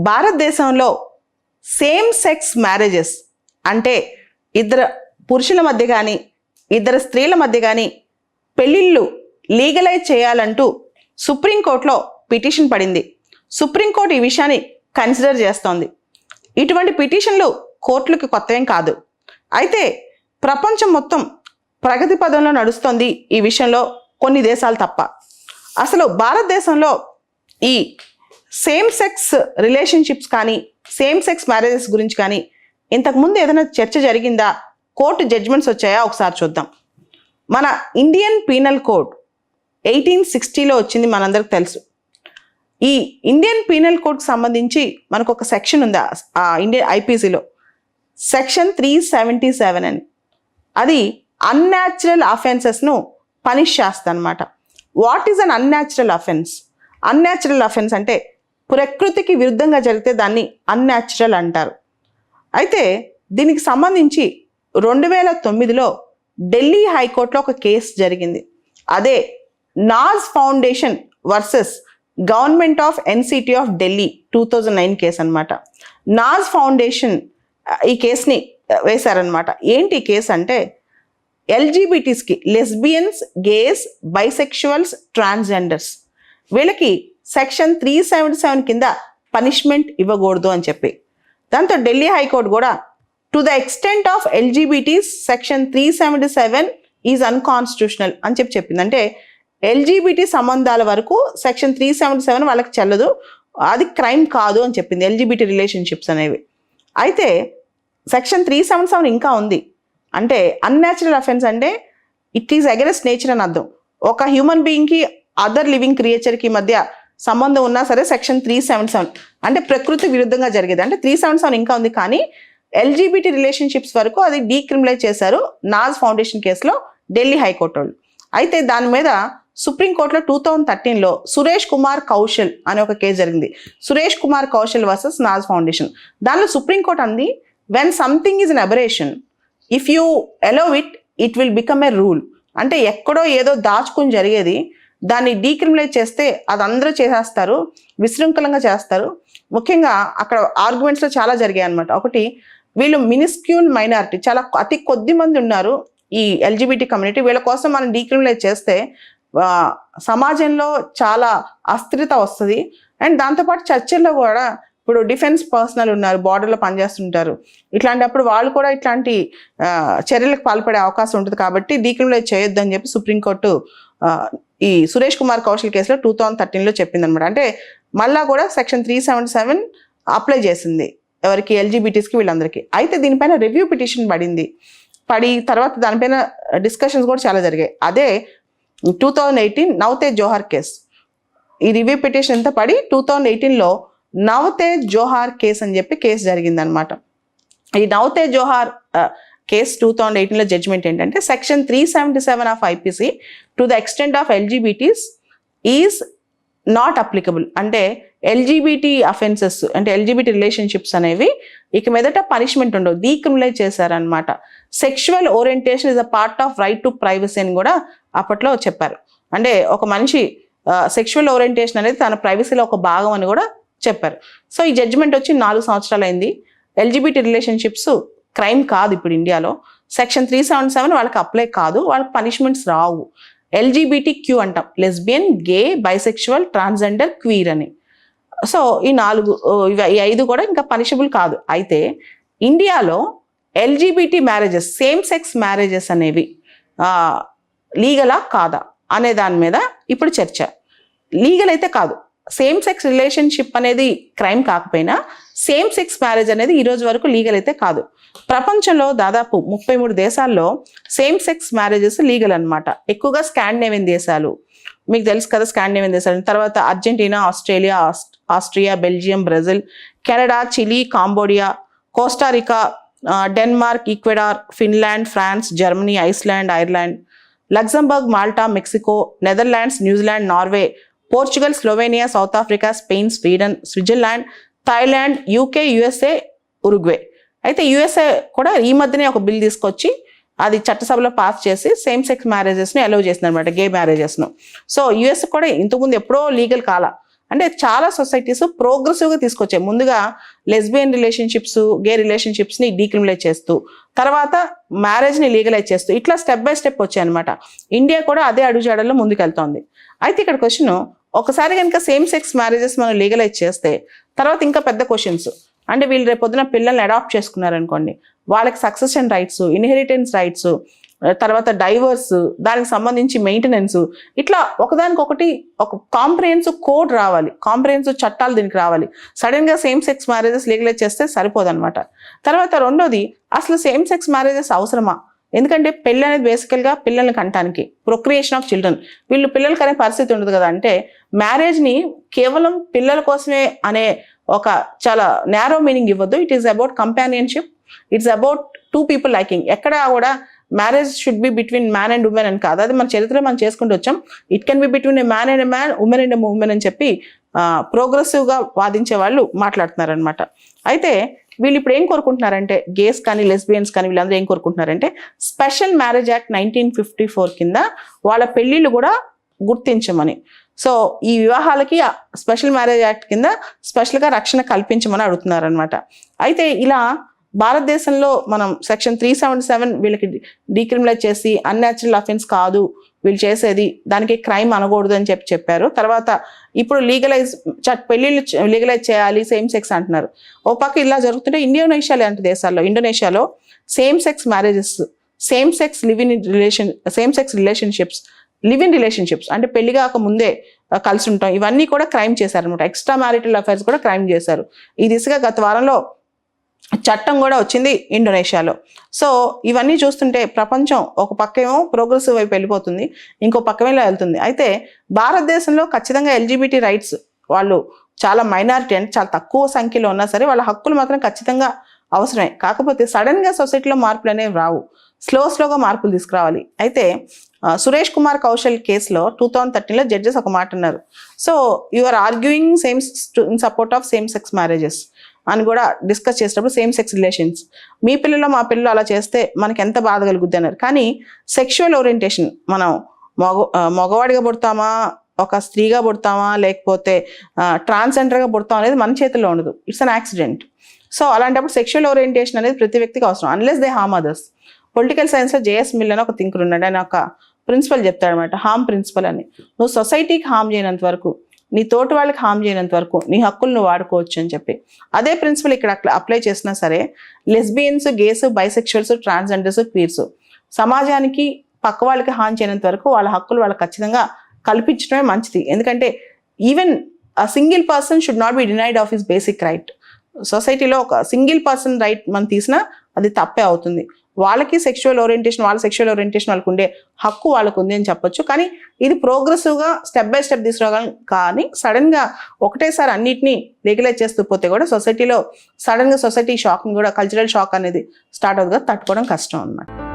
భారతదేశంలో same sex marriages అంటే ఇద్దరు పురుషుల మధ్య కానీ ఇద్దరు స్త్రీల మధ్య కానీ పెళ్ళిళ్ళు లీగలైజ్ చేయాలంటూ సుప్రీంకోర్టులో పిటిషన్ పడింది. సుప్రీంకోర్టు ఈ విషయాన్ని కన్సిడర్ చేస్తోంది. ఇటువంటి పిటిషన్లు కోర్టులకు కొత్తేం కాదు. అయితే ప్రపంచం మొత్తం ప్రగతి పదంలో నడుస్తోంది ఈ విషయంలో, కొన్ని దేశాలు తప్ప. అసలు భారతదేశంలో ఈ సేమ్ సెక్స్ రిలేషన్షిప్స్ కానీ సేమ్ సెక్స్ మ్యారేజెస్ గురించి కానీ ఇంతకుముందు ఏదైనా చర్చ జరిగిందా, కోర్టు జడ్జ్మెంట్స్ వచ్చాయా ఒకసారి చూద్దాం. మన ఇండియన్ పీనల్ కోడ్ 1860లో వచ్చింది, మనందరికి తెలుసు. ఈ ఇండియన్ పీనల్ కోడ్కి సంబంధించి మనకు ఒక సెక్షన్ ఉంది ఇండియన్ ఐపీసీలో, సెక్షన్ 377 అని. అది అన్యాచురల్ అఫెన్సెస్ను పనిష్ చేస్తా అనమాట. What is an unnatural offence? Unnatural offence అంటే ప్రకృతికి విరుద్ధంగా జరిగితే దాన్ని అన్యాచురల్ అంటారు. అయితే దీనికి సంబంధించి 2009లో ఢిల్లీ హైకోర్టులో ఒక కేసు జరిగింది. అదే Naz Foundation versus government of NCT of Delhi 2009 case అనమాట. నాజ్ ఫౌండేషన్ ఈ కేసుని వేశారనమాట. ఏంటి కేసు అంటే ఎల్జీబీటీస్కి, లెస్బియన్స్, గేస్, బైసెక్షువల్స్, ట్రాన్స్జెండర్స్, వీళ్ళకి సెక్షన్ 377 కింద పనిష్మెంట్ ఇవ్వకూడదు అని చెప్పి. దాంతో ఢిల్లీ హైకోర్టు కూడా to the extent of LGBTs section 377 is unconstitutional అని చెప్పింది. అంటే ఎల్జీబీటీ సంబంధాల వరకు సెక్షన్ 377 వాళ్ళకి చెల్లదు, అది క్రైమ్ కాదు అని చెప్పింది, ఎల్జీబీటీ రిలేషన్షిప్స్ అనేవి. అయితే సెక్షన్ 377 ఇంకా ఉంది. అంటే అన్యాచురల్ అఫెన్స్ అంటే ఇట్ ఈజ్ అగెన్స్ట్ నేచర్ అని అర్థం. ఒక హ్యూమన్ బీయింగ్కి అదర్ లివింగ్ క్రియేచర్కి మధ్య సంబంధం ఉన్నా సరే సెక్షన్ 377 అంటే ప్రకృతి విరుద్ధంగా జరిగేది. అంటే 377 ఇంకా ఉంది, కానీ ఎల్జీబీటీ రిలేషన్షిప్స్ వరకు అది డీక్రిమినలైజ్ చేశారు నాజ్ ఫౌండేషన్ కేసులో ఢిల్లీ హైకోర్టు వాళ్ళు. అయితే దాని మీద సుప్రీంకోర్టులో 2013లో సురేష్ కుమార్ కౌశల్ అనే ఒక కేసు జరిగింది. సురేష్ కుమార్ కౌశల్ వర్సెస్ నాజ్ ఫౌండేషన్. దానిలో సుప్రీంకోర్టు అంది, when something is an aberration, if you allow it, it will become a rule. అంటే ఎక్కడో ఏదో దాచుకుని జరిగేది దాన్ని డీక్రిమినలైజ్ చేస్తే అది అందరూ చేసేస్తారు, విశృంఖలంగా చేస్తారు. ముఖ్యంగా అక్కడ ఆర్గ్యుమెంట్స్లో చాలా జరిగాయి అనమాట. ఒకటి, వీళ్ళు మినిస్క్యూల్ మైనారిటీ, చాలా అతి కొద్ది మంది ఉన్నారు ఈ ఎల్జీబీటీ కమ్యూనిటీ, వీళ్ళ కోసం మనం డీక్రిమినలైజ్ చేస్తే సమాజంలో చాలా అస్థిరత వస్తుంది. అండ్ దాంతోపాటు చర్చల్లో కూడా ఇప్పుడు డిఫెన్స్ పర్సనల్ ఉన్నారు, బార్డర్లో పనిచేస్తుంటారు, ఇట్లాంటప్పుడు వాళ్ళు కూడా ఇట్లాంటి చర్యలకు పాల్పడే అవకాశం ఉంటుంది. కాబట్టి డీక్రిమినలైజ్ చేయొద్దు అని చెప్పి సుప్రీంకోర్టు ఈ సురేష్ కుమార్ కౌశల్ కేసులో 2013లో చెప్పింది అనమాట. అంటే మళ్ళా కూడా సెక్షన్ 377 అప్లై చేసింది ఎవరికి, ఎల్జీబీటీస్కి, వీళ్ళందరికీ. అయితే దీనిపైన రివ్యూ పిటిషన్ పడి తర్వాత దానిపైన డిస్కషన్స్ కూడా చాలా జరిగాయి. అదే 2018 నవతేజ్ జోహార్ కేసు. ఈ రివ్యూ పిటిషన్ అంతా పడి 2018లో నవతేజ్ జోహార్ కేసు అని చెప్పి కేసు జరిగిందనమాట. ఈ నవతేజ్ జోహార్ కేసు 2018లో జడ్జ్మెంట్ ఏంటంటే section 377 of IPC to the extent of LGBTs is not applicable. అంటే ఎల్జీబీటీ అఫెన్సెస్ అంటే ఎల్జీబీటీ రిలేషన్షిప్స్ అనేవి ఇక మీదట పనిష్మెంట్ ఉండవు, డీక్రిమినలైజ్ చేశారనమాట. Sexual orientation is a part of right to privacy అని కూడా అప్పట్లో చెప్పారు. అంటే ఒక మనిషి సెక్షువల్ ఓరియంటేషన్ అనేది తన ప్రైవసీలో ఒక భాగం అని కూడా చెప్పారు. సో ఈ జడ్జిమెంట్ వచ్చి 4 సంవత్సరాలు అయింది. ఎల్జీబీటీ రిలేషన్షిప్స్ క్రైమ్ కాదు ఇప్పుడు ఇండియాలో. సెక్షన్ 377 వాళ్ళకి అప్లై కాదు, వాళ్ళకి పనిష్మెంట్స్ రావు. ఎల్జీబీటీ క్యూ అంటాం, లెస్బియన్, గే, బైసెక్షువల్, ట్రాన్స్జెండర్, క్వీర్ అని. సో ఈ 5 కూడా ఇంకా పనిషబుల్ కాదు. అయితే ఇండియాలో LGBT marriages, same sex marriages అనేవి లీగలా కాదా అనే దాని మీద ఇప్పుడు చర్చ. లీగల్ అయితే కాదు, సేమ్ సెక్స్ రిలేషన్షిప్ అనేది క్రైమ్ కాకపోయినా సేమ్ సెక్స్ మ్యారేజ్ అనేది ఈ రోజు వరకు లీగల్ అయితే కాదు. ప్రపంచంలో దాదాపు 33 దేశాల్లో సేమ్ సెక్స్ మ్యారేజెస్ లీగల్ అనమాట. ఎక్కువగా స్కాండినేవియన్ దేశాలు, మీకు తెలుసు కదా స్కాండినేవియన్ దేశాలు, తర్వాత Argentina, Australia, Austria, Belgium, Brazil, Canada, Chile, Cambodia, Costa Rica, Denmark, Ecuador, Finland, France, Germany, Iceland, Ireland, Luxembourg, Malta, Mexico, Netherlands, New Zealand, Norway, Portugal, Slovenia, South Africa, Spain, Sweden, Switzerland, Thailand, UK, USA, Uruguay. అయితే USA కూడా ఈ మధ్యనే ఒక bill తీసుకొచ్చి అది చట్టసభలో pass చేసి same sex మ్యారేజెస్ని allow చేసింది అనమాట, గే మ్యారేజెస్ను. సో యుఎస్ కూడా ఇంతకుముందు ఎప్పుడో లీగల్ కాల, అంటే చాలా సొసైటీస్ ప్రోగ్రెసివ్గా తీసుకొచ్చాయి. ముందుగా లెస్బియన్ రిలేషన్షిప్స్, గే రిలేషన్షిప్స్ని డీక్రిమినలైజ్ చేస్తూ, తర్వాత మ్యారేజ్ని లీగలైజ్ చేస్తూ, ఇట్లా స్టెప్ బై స్టెప్ వచ్చాయి అనమాట. ఇండియా కూడా అదే అడుగుజాడల్లో ముందుకెళ్తోంది. అయితే ఇక్కడ క్వశ్చన్, ఒకసారి కనుక సేమ్ సెక్స్ మ్యారేజెస్ మనం లీగలైజ్ చేస్తే తర్వాత ఇంకా పెద్ద క్వశ్చన్స్. అంటే వీళ్ళు రేపొద్దున పిల్లల్ని అడాప్ట్ చేసుకున్నారనుకోండి, వాళ్ళకి సక్సెషన్ రైట్స్, ఇన్హెరిటెన్స్ రైట్స్, తర్వాత డైవర్స్, దానికి సంబంధించి మెయింటెనెన్స్, ఇట్లా ఒకదానికొకటి ఒక కాంప్రిహెన్సివ్ కోడ్ రావాలి, కాంప్రిహెన్సివ్ చట్టాలు దీనికి రావాలి. సడన్గా సేమ్ సెక్స్ మ్యారేజెస్ లీగలైజ్ చేస్తే సరిపోదన్నమాట. తర్వాత రెండోది, అసలు సేమ్ సెక్స్ మ్యారేజెస్ అవసరమా? ఎందుకంటే పెళ్ళి అనేది బేసికల్గా పిల్లల్ని కంటానికి, ప్రొక్రియేషన్ ఆఫ్ చిల్డ్రన్. వీళ్ళు పిల్లలు కనే పరిస్థితి ఉండదు కదా. అంటే మ్యారేజ్ని కేవలం పిల్లల కోసమే అనే ఒక చాలా నేరో మీనింగ్ ఇవ్వద్దు. It is about companionship, it's about two people liking. ఎక్కడ కూడా marriage should be between man and women అని కాదు. అది మన చరిత్రలో మనం చేసుకుంటూ వచ్చాం. It can be between a man and a man, women and a women అని చెప్పి ప్రోగ్రెసివ్గా వాదించే వాళ్ళు మాట్లాడుతున్నారనమాట. అయితే వీళ్ళు ఇప్పుడు ఏం కోరుకుంటున్నారంటే, గేస్ కానీ లెస్బియన్స్ కానీ వీళ్ళందరూ ఏం కోరుకుంటున్నారంటే, స్పెషల్ మ్యారేజ్ యాక్ట్ 1954 కింద వాళ్ళ పెళ్ళిళ్ళు కూడా గుర్తించమని. సో ఈ వివాహాలకి స్పెషల్ మ్యారేజ్ యాక్ట్ కింద స్పెషల్గా రక్షణ కల్పించమని అడుగుతున్నారు అనమాట. అయితే ఇలా భారతదేశంలో మనం సెక్షన్ 377 వీళ్ళకి డీక్రిమినలైజ్ చేసి అన్యాచురల్ అఫెన్స్ కాదు వీళ్ళు చేసేది, దానికి క్రైమ్ అనకూడదు అని చెప్పారు. తర్వాత ఇప్పుడు పెళ్ళిళ్ళు లీగలైజ్ చేయాలి సేమ్ సెక్స్ అంటున్నారు. ఓ పక్క ఇలా జరుగుతుంటే ఇండోనేషియా లాంటి దేశాల్లో, ఇండోనేషియాలో same sex marriages, same sex relationships, live in relationships అంటే పెళ్లి కాక ముందే కలిసి ఉంటాం, ఇవన్నీ కూడా క్రైమ్ చేశారు అనమాట. ఎక్స్ట్రా మ్యారిటల్ అఫైర్స్ కూడా క్రైమ్ చేశారు. ఈ దిశగా గత వారంలో చట్టం కూడా వచ్చింది ఇండోనేషియాలో. సో ఇవన్నీ చూస్తుంటే ప్రపంచం ఒక పక్కేమో ప్రోగ్రెసివ్ వైపు వెళ్ళిపోతుంది, ఇంకో పక్కమేలా వెళ్తుంది. అయితే భారతదేశంలో ఖచ్చితంగా ఎల్జిబిటీ రైట్స్ వాళ్ళు చాలా మైనారిటీ, అంటే చాలా తక్కువ సంఖ్యలో ఉన్నా సరే వాళ్ళ హక్కులు మాత్రం ఖచ్చితంగా అవసరమే. కాకపోతే సడన్గా సొసైటీలో మార్పులు అనేవి రావు, స్లోగా మార్పులు తీసుకురావాలి. అయితే సురేష్ కుమార్ కౌశల్ కేసులో 2013లో జడ్జెస్ ఒక మాట అన్నారు. So you are arguing in support of same sex marriages అని కూడా డిస్కస్ చేసేటప్పుడు, సేమ్ సెక్స్ రిలేషన్స్ మీ పిల్లలు మా పిల్లలు అలా చేస్తే మనకి ఎంత బాధ కలుగుద్ది అన్నారు. కానీ సెక్షువల్ ఓరియంటేషన్, మనం మగవాడిగా పుడతామా, ఒక స్త్రీగా పుడతామా, లేకపోతే ట్రాన్స్జెండర్గా పుడతాం అనేది మన చేతిలో ఉండదు. It's an accident. సో అలాంటప్పుడు సెక్షువల్ ఓరియంటేషన్ అనేది ప్రతి వ్యక్తికి అవసరం, unless they harm others. Political సైన్స్లో జేఎస్ మిల్ అని ఒక థింకర్ ఉన్నాడు. ఆయన ఒక ప్రిన్సిపల్ చెప్తాడనమాట, హార్మ్ ప్రిన్సిపల్ అని. నువ్వు సొసైటీకి హార్మ్ చేయనంత వరకు, నీ తోటి వాళ్ళకి హార్మ్ చేయనంత వరకు నీ హక్కులు నువ్వు వాడుకోవచ్చు అని చెప్పి, అదే ప్రిన్సిపల్ ఇక్కడ అప్లై చేసినా సరే lesbians, gays, bisexuals, transgenders, queers సమాజానికి పక్క వాళ్ళకి హార్మ్ చేయనంత వరకు వాళ్ళ హక్కులు వాళ్ళకి ఖచ్చితంగా కల్పించడమే మంచిది. ఎందుకంటే even a single person should not be denied of his basic right. సొసైటీలో ఒక సింగిల్ పర్సన్ రైట్ మనం తీసినా అది తప్పే అవుతుంది. వాళ్ళకి సెక్షువల్ ఓరియంటేషన్ వాళ్ళకు ఉండే హక్కు వాళ్ళకు ఉంది అని చెప్పొచ్చు. కానీ ఇది ప్రోగ్రెసివ్గా స్టెప్ బై స్టెప్ తీసుకురాగలం. కానీ సడన్గా ఒకటేసారి అన్నిటినీ లీగలైజ్ చేస్తూ పోతే కూడా సొసైటీలో సడన్గా సొసైటీ షాక్ కూడా, కల్చరల్ షాక్ అనేది స్టార్ట్ అవుతుంది, తట్టుకోవడం కష్టం అన్నమాట.